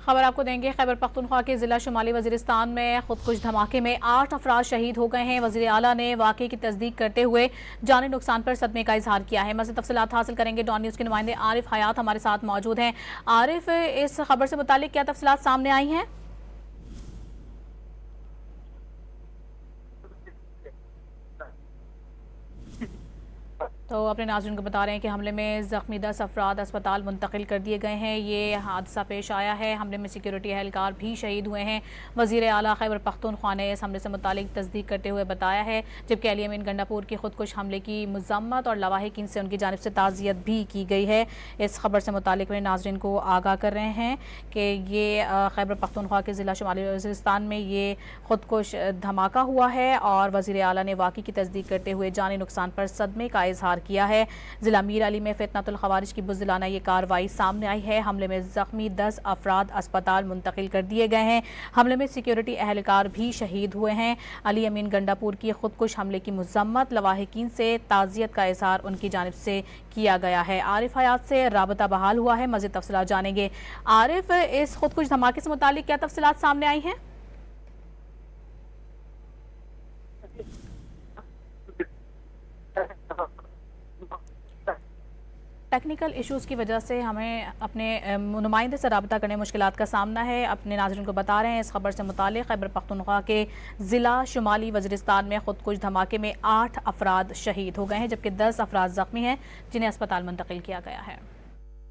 खबर आपको देंगे। खैबर पख्तूनख्वा के जिला शुमाली वजीरिस्तान में खुदकुश धमाके में 8 अफराद शहीद हो गए हैं। वजीर आला ने वाक़े की तस्दीक करते हुए जानी नुकसान पर सदमे का इजहार किया है। मज़ीद तफसीलात हासिल करेंगे। डॉन न्यूज़ के नुमाइंदे आरिफ हयात हमारे साथ मौजूद हैं। आरिफ, इस खबर से मुतालिक क्या तफसीलात सामने आई हैं? तो अपने नाज़रीन को बता रहे हैं कि हमले में ज़ख्मी 10 अफराद अस्पताल मुंतकिल कर दिए गए हैं। ये हादसा पेश आया है। हमले में सिक्योरिटी एहलकार भी शहीद हुए हैं। वज़ीर आला खैबर पख्तूनख्वा ने इस हमले से मुतालिक तस्दीक करते हुए बताया है, जबकि अली अमीन गंडापुर की खुदकुश हमले की मज़म्मत और लवाहिकीन से उनकी जानिब से ताज़ियत भी की गई है। इस खबर से मुतालिक अपने नाज़रीन को आगाह कर रहे हैं कि ये खैबर पख्तूनख्वा के ज़िला शुमाली वज़ीरिस्तान में ये खुदकुश धमाका हुआ है और वज़ीर आला ने वाक़े की तस्दीक करते हुए जानी नुकसान पर सदमे का इजहार किया है। जिला मीर अली में फितनतुल खवारिज की बुज़दिलाना ये कार्रवाई सामने आई है। हमले में जख्मी 10 अफराद अस्पताल मुंतकिल कर दिए गए हैं। हमले में सिक्योरिटी एहलकार भी शहीद हुए हैं। अली अमीन गंडापुर की खुदकुश हमले की मज़म्मत, लवाहिकीन से ताज़ियत का इजहार उनकी जानिब से किया गया है। आरिफ हयात से राबता बहाल हुआ है। मज़ीद तफसीलात जानेंगे। आरिफ, इस खुदकुश धमाके से मुतालिक क्या तफसीलात सामने आई हैं? टेक्निकल इश्यूज़ की वजह से हमें अपने नुमाइंदे से रब्ता करने मुश्किलात का सामना है। अपने नाज़रीन को बता रहे हैं इस खबर से मुतालिक खैबर पख्तूनख्वा के ज़िला शुमाली वज़ीरिस्तान में खुदकुश धमाके में 8 अफराद शहीद हो गए हैं, जबकि 10 अफराद ज़ख्मी हैं जिन्हें अस्पताल मुंतकिल किया गया है।